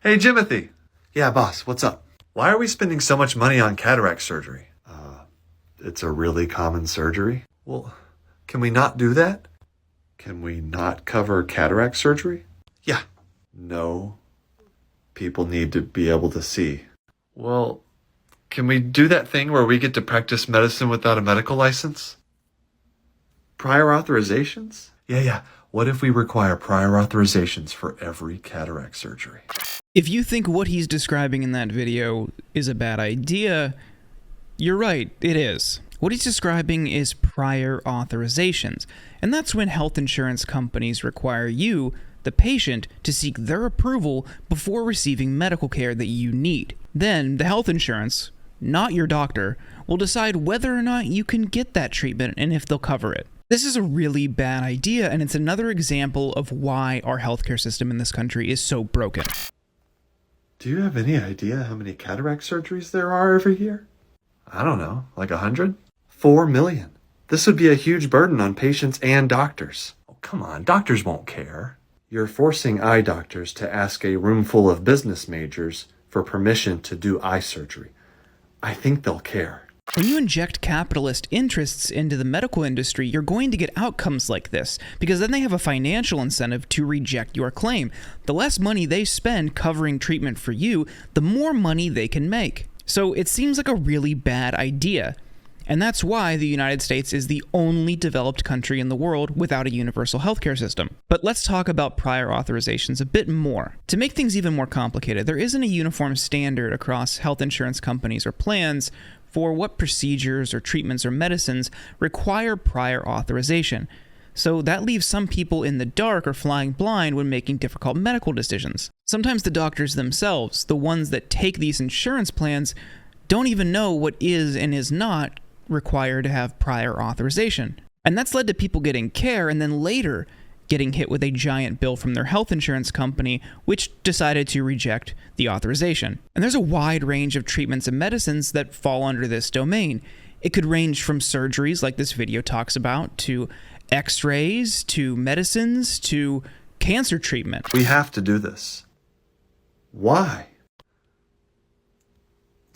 Hey, Jimothy. Yeah, boss, what's up? Why are we spending so much money on cataract surgery? It's a really common surgery. Well, can we not do that? Can we not cover cataract surgery? Yeah. No. People need to be able to see. Well, can we do that thing where we get to practice medicine without a medical license? Prior authorizations? Yeah. What if we require prior authorizations for every cataract surgery? If you think what he's describing in that video is a bad idea, you're right, it is. What he's describing is prior authorizations, and that's when health insurance companies require you, the patient, to seek their approval before receiving medical care that you need. Then, the health insurance, not your doctor, will decide whether or not you can get that treatment and if they'll cover it. This is a really bad idea, and it's another example of why our healthcare system in this country is so broken. Do you have any idea how many cataract surgeries there are every year? I don't know, like 100? 4 million. This would be a huge burden on patients and doctors. Oh, come on, doctors won't care. You're forcing eye doctors to ask a room full of business majors for permission to do eye surgery. I think they'll care. When you inject capitalist interests into the medical industry, you're going to get outcomes like this, because then they have a financial incentive to reject your claim. The less money they spend covering treatment for you, the more money they can make. So it seems like a really bad idea. And that's why the United States is the only developed country in the world without a universal healthcare system. But let's talk about prior authorizations a bit more. To make things even more complicated, there isn't a uniform standard across health insurance companies or plans for what procedures or treatments or medicines require prior authorization. So that leaves some people in the dark or flying blind when making difficult medical decisions. Sometimes the doctors themselves, the ones that take these insurance plans, don't even know what is and is not required to have prior authorization. And that's led to people getting care and then later getting hit with a giant bill from their health insurance company, which decided to reject the authorization. And there's a wide range of treatments and medicines that fall under this domain. It could range from surgeries, like this video talks about, to x-rays, to medicines, to cancer treatment. We have to do this. Why?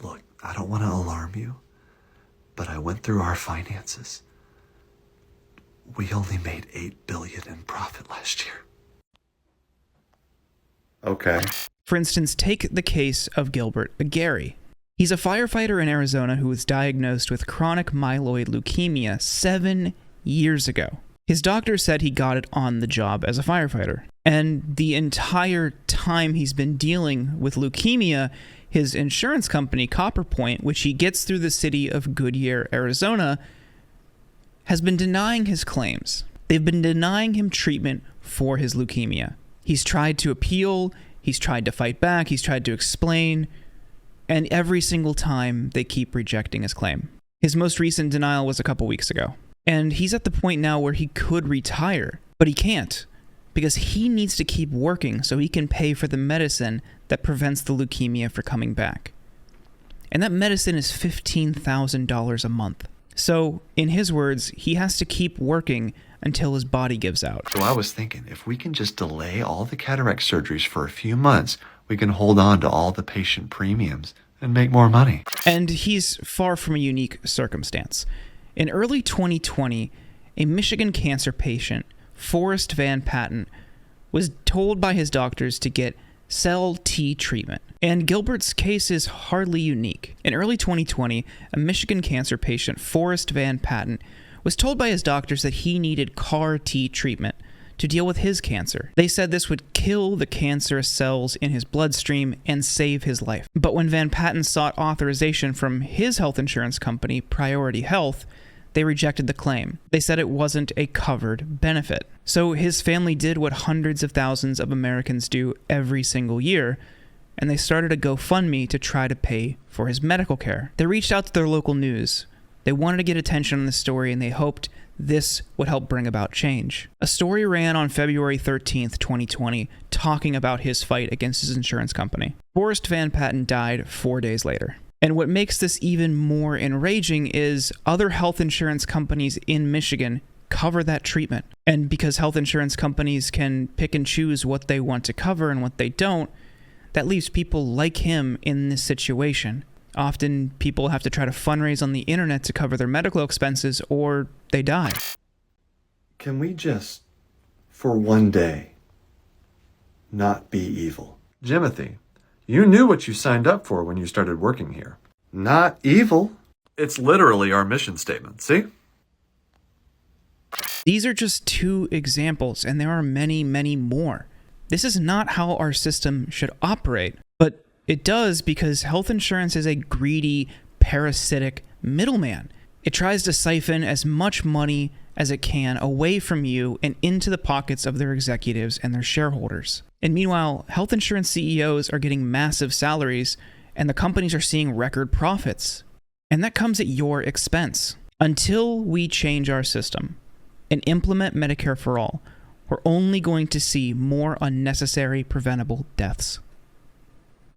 Look, I don't want to alarm you, but I went through our finances. We only made $8 billion in profit last year. Okay. For instance, take the case of Gilbert Aguirre. He's a firefighter in Arizona who was diagnosed with chronic myeloid leukemia 7 years ago. His doctor said he got it on the job as a firefighter. And the entire time he's been dealing with leukemia, his insurance company, CopperPoint, which he gets through the city of Goodyear, Arizona, has been denying his claims. They've been denying him treatment for his leukemia. He's tried to appeal, he's tried to fight back, he's tried to explain, and every single time they keep rejecting his claim. His most recent denial was a couple weeks ago. And he's at the point now where he could retire, but he can't, because he needs to keep working so he can pay for the medicine that prevents the leukemia from coming back. And that medicine is $15,000 a month. So, in his words, he has to keep working until his body gives out. So I was thinking, if we can just delay all the cataract surgeries for a few months, we can hold on to all the patient premiums and make more money. And he's far from a unique circumstance. In early 2020, a Michigan cancer patient, Forrest Van Patten, was told by his doctors to get cell T treatment. And Gilbert's case is hardly unique. In early 2020, a Michigan cancer patient, Forrest Van Patten, was told by his doctors that he needed CAR T treatment to deal with his cancer. They said this would kill the cancerous cells in his bloodstream and save his life. But when Van Patten sought authorization from his health insurance company, Priority Health, they rejected the claim. They said it wasn't a covered benefit. So his family did what hundreds of thousands of Americans do every single year, and they started a GoFundMe to try to pay for his medical care. They reached out to their local news. They wanted to get attention on the story, and they hoped this would help bring about change. A story ran on February 13th, 2020, talking about his fight against his insurance company. Forrest Van Patten died 4 days later. And what makes this even more enraging is other health insurance companies in Michigan cover that treatment. And because health insurance companies can pick and choose what they want to cover and what they don't, That leaves people like him in this situation. Often people have to try to fundraise on the internet to cover their medical expenses, or they die. Can we just, for one day, not be evil? Jimothy, you knew what you signed up for when you started working here. Not evil. It's literally our mission statement, see? These are just 2 examples, and there are many, many more. This is not how our system should operate, but it does because health insurance is a greedy, parasitic middleman. It tries to siphon as much money as it can away from you and into the pockets of their executives and their shareholders. And meanwhile, health insurance CEOs are getting massive salaries, and the companies are seeing record profits. And that comes at your expense. Until we change our system and implement Medicare for all, we're only going to see more unnecessary preventable deaths.